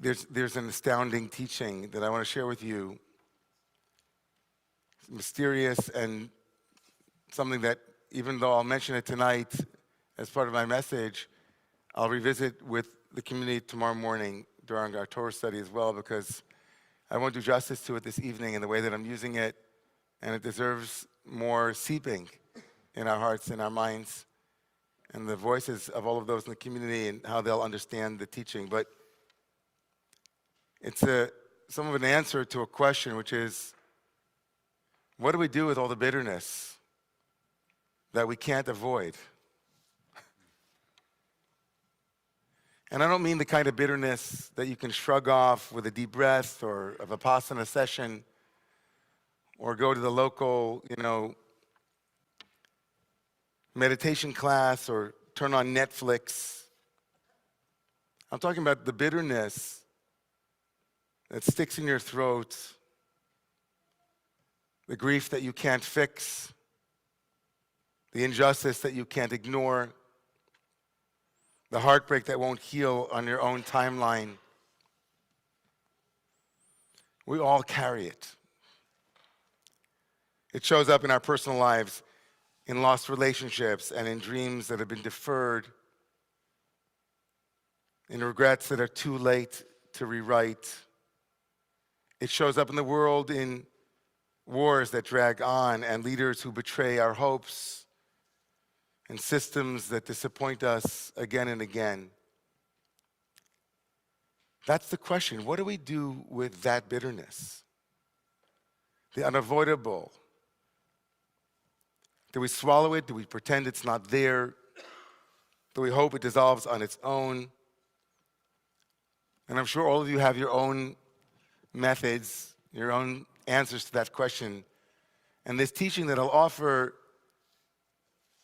there's an astounding teaching that I want to share with you. It's mysterious and something that, even though I'll mention it tonight as part of my message, I'll revisit with the community tomorrow morning during our Torah study as well, because I won't do justice to it this evening in the way that I'm using it, and it deserves more seeping in our hearts and our minds and the voices of all of those in the community and how they'll understand the teaching. But it's some of an answer to a question, which is, what do we do with all the bitterness that we can't avoid? And I don't mean the kind of bitterness that you can shrug off with a deep breath or a Vipassana session or go to the local, meditation class or turn on Netflix. I'm talking about the bitterness that sticks in your throat, the grief that you can't fix, the injustice that you can't ignore, the heartbreak that won't heal on your own timeline. We all carry it. It shows up in our personal lives, in lost relationships and in dreams that have been deferred, in regrets that are too late to rewrite. It shows up in the world in wars that drag on and leaders who betray our hopes and systems that disappoint us again and again. That's the question. What do we do with that bitterness? The unavoidable. Do we swallow it? Do we pretend it's not there? Do we hope it dissolves on its own? And I'm sure all of you have your own methods, your own answers to that question. And this teaching that I'll offer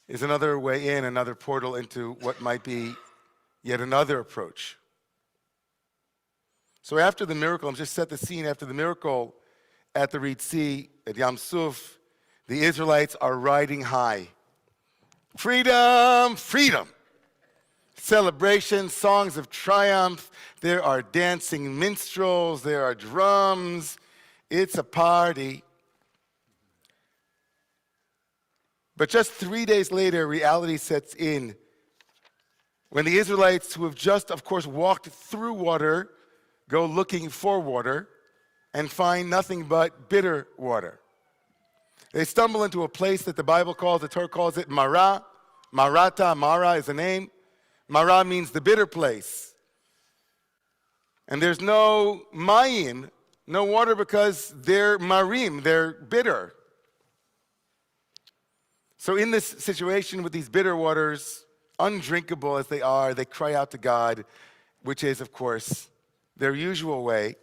is another way in, another portal into what might be yet another approach. So after the miracle, I'm just set the scene, after the miracle at the Red Sea, at Yam Suf, the Israelites are riding high. Freedom, freedom. Celebration, songs of triumph. There are dancing minstrels, there are drums. It's a party. But just 3 days later, reality sets in when the Israelites, who have just, of course, walked through water, go looking for water and find nothing but bitter water. They stumble into a place that the Bible calls, the Torah calls it Mara. Marata, Mara is the name. Mara means the bitter place. And there's no mayim, no water, because they're marim, they're bitter. So in this situation with these bitter waters, undrinkable as they are, they cry out to God, which is, of course, their usual way.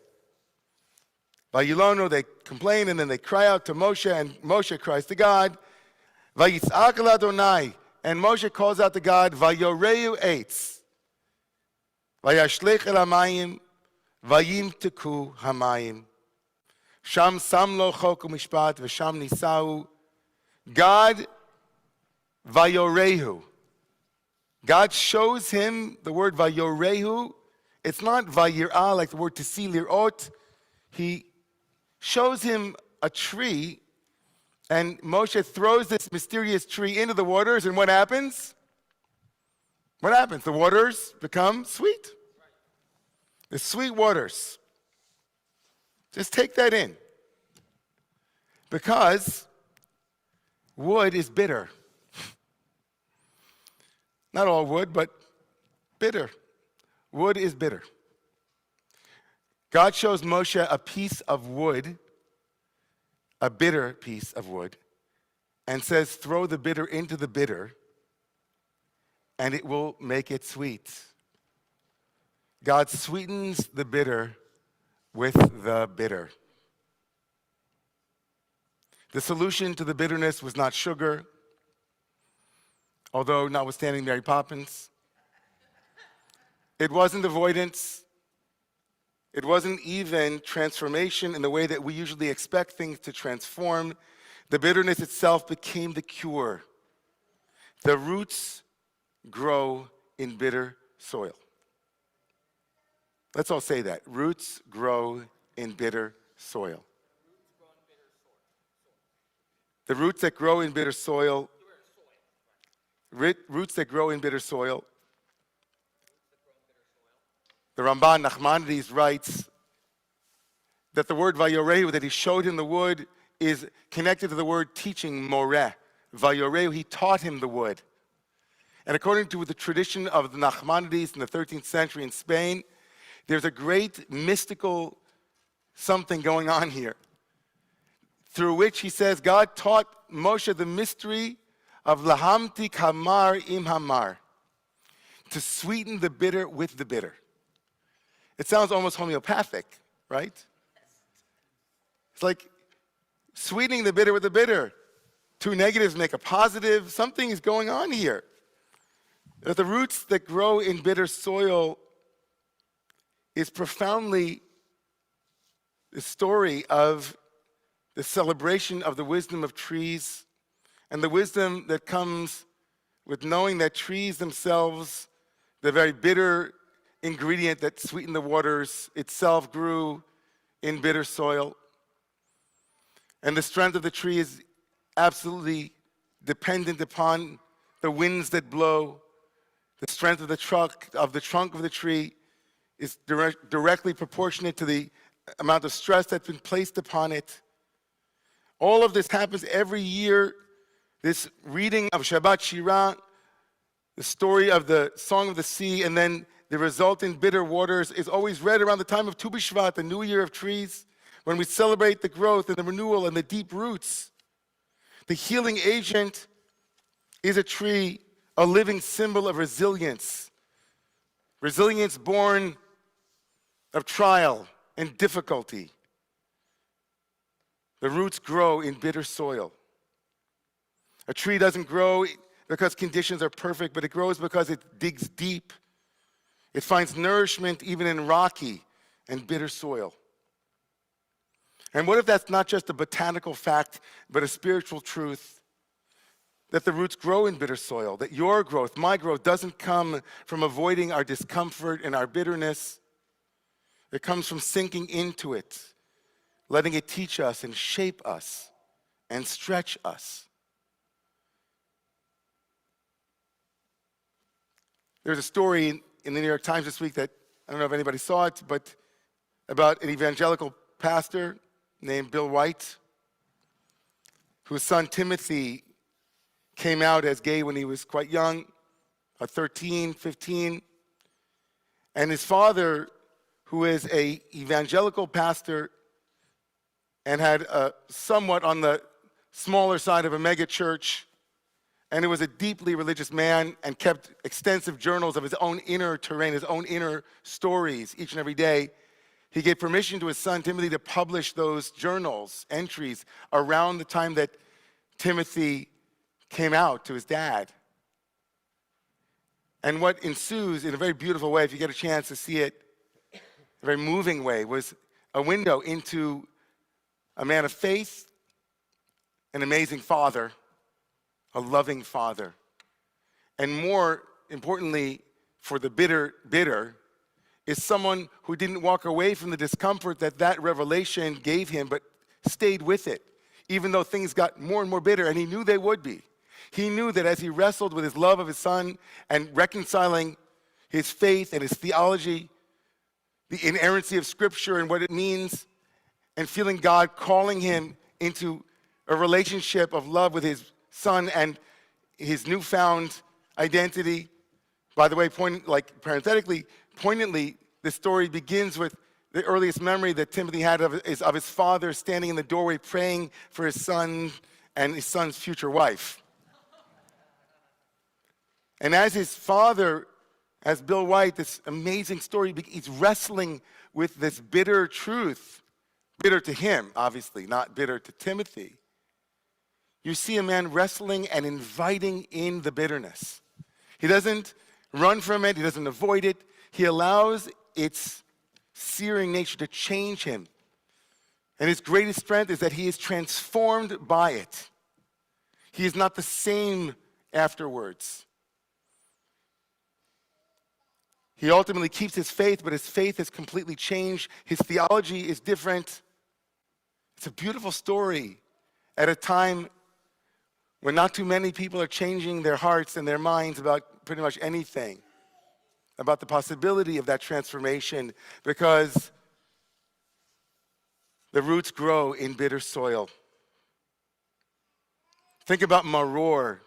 Vayilonu, they complain, and then they cry out to Moshe, and Moshe cries to God. Vayitzak el Adonai, and Moshe calls out to God, Vayoreu eitz. Vayashlech el hamayim, vayimteku hamayim. Sham samlo chok u'mishpat, v'sham nisau. God, Vayorehu. God shows him the word Vayorehu. It's not Vayirah, like the word to see, lirot. He shows him a tree, and Moshe throws this mysterious tree into the waters, and what happens? What happens? The waters become sweet. The sweet waters. Just take that in. Because wood is bitter. Not all wood, but bitter. Wood is bitter. God shows Moshe a piece of wood, a bitter piece of wood, and says, throw the bitter into the bitter, and it will make it sweet. God sweetens the bitter with the bitter. The solution to the bitterness was not sugar, although notwithstanding Mary Poppins. It wasn't avoidance. It wasn't even transformation in the way that we usually expect things to transform. The bitterness itself became the cure. The roots grow in bitter soil. Let's all say that. Roots grow in bitter soil. The roots that grow in bitter soil. Roots that grow in bitter soil. The Ramban Nachmanides writes that the word vayorehu, that he showed him the wood, is connected to the word teaching, moreh. Vayorehu, he taught him the wood. And according to the tradition of the Nachmanides in the 13th century in Spain, there's a great mystical something going on here, through which he says God taught Moshe the mystery of lahamti kamar im hamar, to sweeten the bitter with the bitter. It sounds almost homeopathic, right? It's like sweetening the bitter with the bitter. Two negatives make a positive. Something is going on here. That the roots that grow in bitter soil is profoundly the story of the celebration of the wisdom of trees and the wisdom that comes with knowing that trees themselves, the very bitter ingredient that sweetened the waters, itself grew in bitter soil. And the strength of the tree is absolutely dependent upon the winds that blow. The strength of the trunk of the tree is directly proportionate to the amount of stress that's been placed upon it. All of this happens every year. This reading of Shabbat Shirah, the story of the Song of the Sea, and then the resultant bitter waters is always read around the time of Tu B'Shvat, the New Year of trees, when we celebrate the growth and the renewal and the deep roots. The healing agent is a tree, a living symbol of resilience. Resilience born of trial and difficulty. The roots grow in bitter soil. A tree doesn't grow because conditions are perfect, but it grows because it digs deep. It finds nourishment even in rocky and bitter soil. And what if that's not just a botanical fact, but a spiritual truth? That the roots grow in bitter soil, that your growth, my growth, doesn't come from avoiding our discomfort and our bitterness. It comes from sinking into it, letting it teach us and shape us and stretch us. There's a story in the New York Times this week that, I don't know if anybody saw it, but about an evangelical pastor named Bill White, whose son Timothy came out as gay when he was quite young, 13, 15. And his father, who is an evangelical pastor and had somewhat on the smaller side of a mega church, and he was a deeply religious man and kept extensive journals of his own inner terrain, his own inner stories each and every day. He gave permission to his son Timothy to publish those journals, entries, around the time that Timothy came out to his dad. And what ensues in a very beautiful way, if you get a chance to see it, a very moving way, was a window into a man of faith, an amazing father, a loving father. And more importantly, for the bitter, is someone who didn't walk away from the discomfort that revelation gave him, but stayed with it, even though things got more and more bitter, and he knew they would be. He knew that as he wrestled with his love of his son and reconciling his faith and his theology, the inerrancy of Scripture and what it means, and feeling God calling him into a relationship of love with his son and his newfound identity. By the way, parenthetically, poignantly, the story begins with the earliest memory that Timothy had of his father standing in the doorway praying for his son and his son's future wife. And as his father, as Bill White, this amazing story, he's wrestling with this bitter truth, bitter to him, obviously, not bitter to Timothy. You see a man wrestling and inviting in the bitterness. He doesn't run from it, he doesn't avoid it. He allows its searing nature to change him. And his greatest strength is that he is transformed by it. He is not the same afterwards. He ultimately keeps his faith, but his faith has completely changed. His theology is different. It's a beautiful story at a time when not too many people are changing their hearts and their minds about pretty much anything, about the possibility of that transformation, because the roots grow in bitter soil. Think about maror,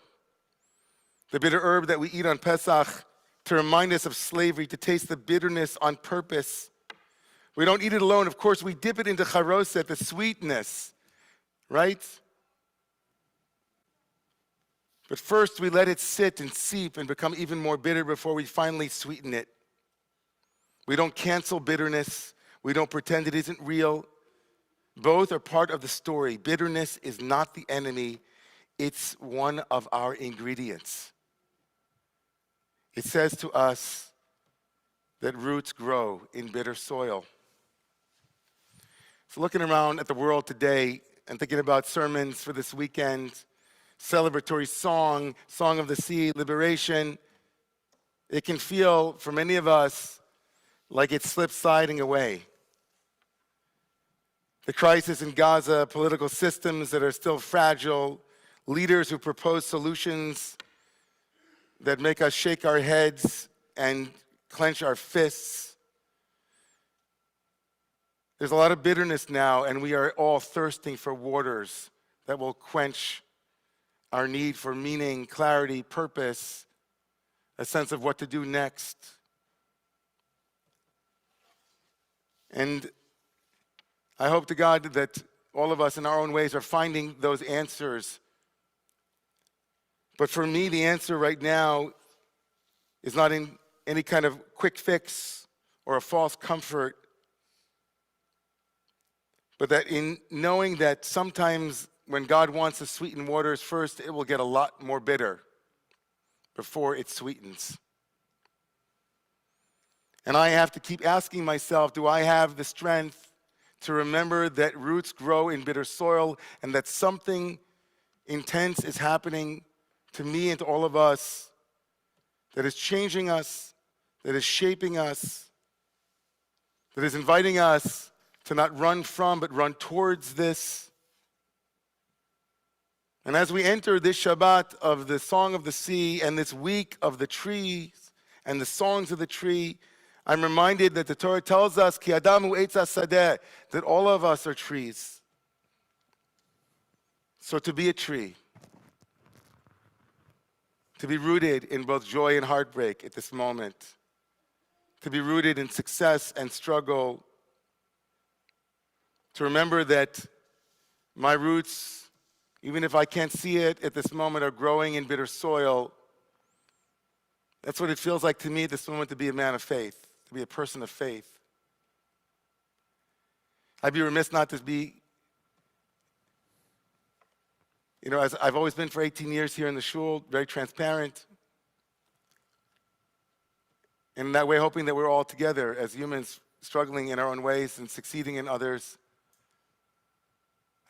the bitter herb that we eat on Pesach to remind us of slavery, to taste the bitterness on purpose. We don't eat it alone. Of course, we dip it into charoset, the sweetness, right? But first, we let it sit and seep and become even more bitter before we finally sweeten it. We don't cancel bitterness. We don't pretend it isn't real. Both are part of the story. Bitterness is not the enemy. It's one of our ingredients. It says to us that roots grow in bitter soil. So looking around at the world today and thinking about sermons for this weekend, celebratory song of the sea, liberation, it can feel for many of us like it slips sliding away. The crisis in Gaza, political systems that are still fragile, leaders who propose solutions that make us shake our heads and clench our fists. There's a lot of bitterness now, and we are all thirsting for waters that will quench our need for meaning, clarity, purpose, a sense of what to do next. And I hope to God that all of us in our own ways are finding those answers. But for me, the answer right now is not in any kind of quick fix or a false comfort, but that in knowing that sometimes when God wants to sweeten waters, first it will get a lot more bitter before it sweetens. And I have to keep asking myself, do I have the strength to remember that roots grow in bitter soil and that something intense is happening to me and to all of us that is changing us, that is shaping us, that is inviting us to not run from but run towards this. And as we enter this Shabbat of the Song of the Sea and this week of the trees and the songs of the tree, I'm reminded that the Torah tells us, Ki Adamu Eitz HaSadeh, that all of us are trees. So to be a tree, to be rooted in both joy and heartbreak at this moment, to be rooted in success and struggle, to remember that my roots, even if I can't see it at this moment, are growing in bitter soil. That's what it feels like to me at this moment to be a man of faith, to be a person of faith. I'd be remiss not to be, as I've always been for 18 years here in the shul, very transparent. And in that way, hoping that we're all together as humans, struggling in our own ways and succeeding in others.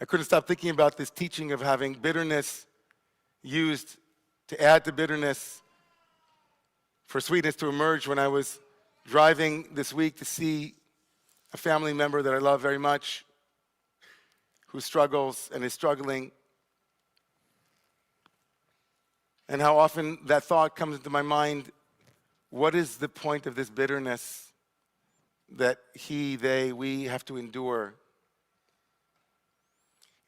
I couldn't stop thinking about this teaching of having bitterness used to add to bitterness for sweetness to emerge when I was driving this week to see a family member that I love very much who struggles and is struggling. And how often that thought comes into my mind, what is the point of this bitterness that he, they, we have to endure?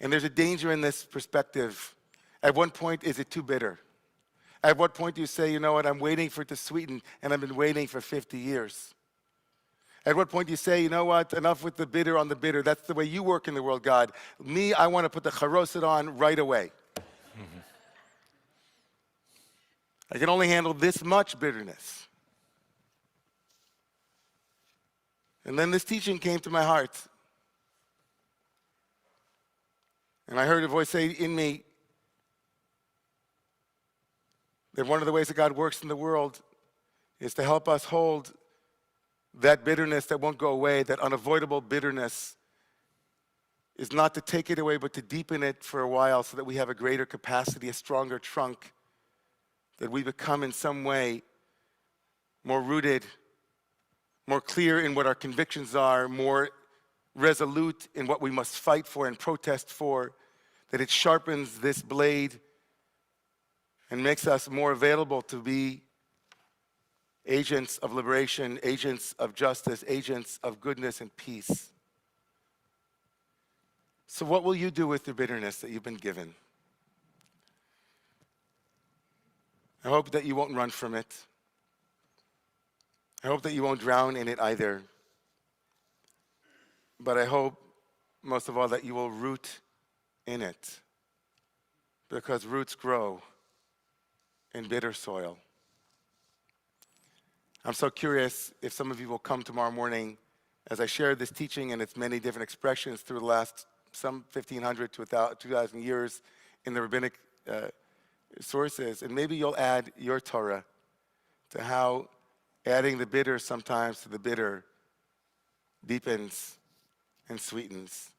And there's a danger in this perspective. At what point is it too bitter? At what point do you say, you know what, I'm waiting for it to sweeten, and I've been waiting for 50 years? At what point do you say, you know what, enough with the bitter on the bitter. That's the way you work in the world, God. Me, I want to put the charoset on right away. I can only handle this much bitterness. And then this teaching came to my heart. And I heard a voice say in me that one of the ways that God works in the world is to help us hold that bitterness that won't go away, that unavoidable bitterness, is not to take it away, but to deepen it for a while so that we have a greater capacity, a stronger trunk, that we become in some way more rooted more clear in what our convictions are, more resolute in what we must fight for and protest for, that it sharpens this blade and makes us more available to be agents of liberation, agents of justice, agents of goodness and peace. So what will you do with the bitterness that you've been given? I hope that you won't run from it. I hope that you won't drown in it either. But I hope, most of all, that you will root in it, because roots grow in bitter soil. I'm so curious if some of you will come tomorrow morning as I share this teaching and its many different expressions through the last some 1,500 to 2,000 years in the rabbinic sources. And maybe you'll add your Torah to how adding the bitter sometimes to the bitter deepens and sweetens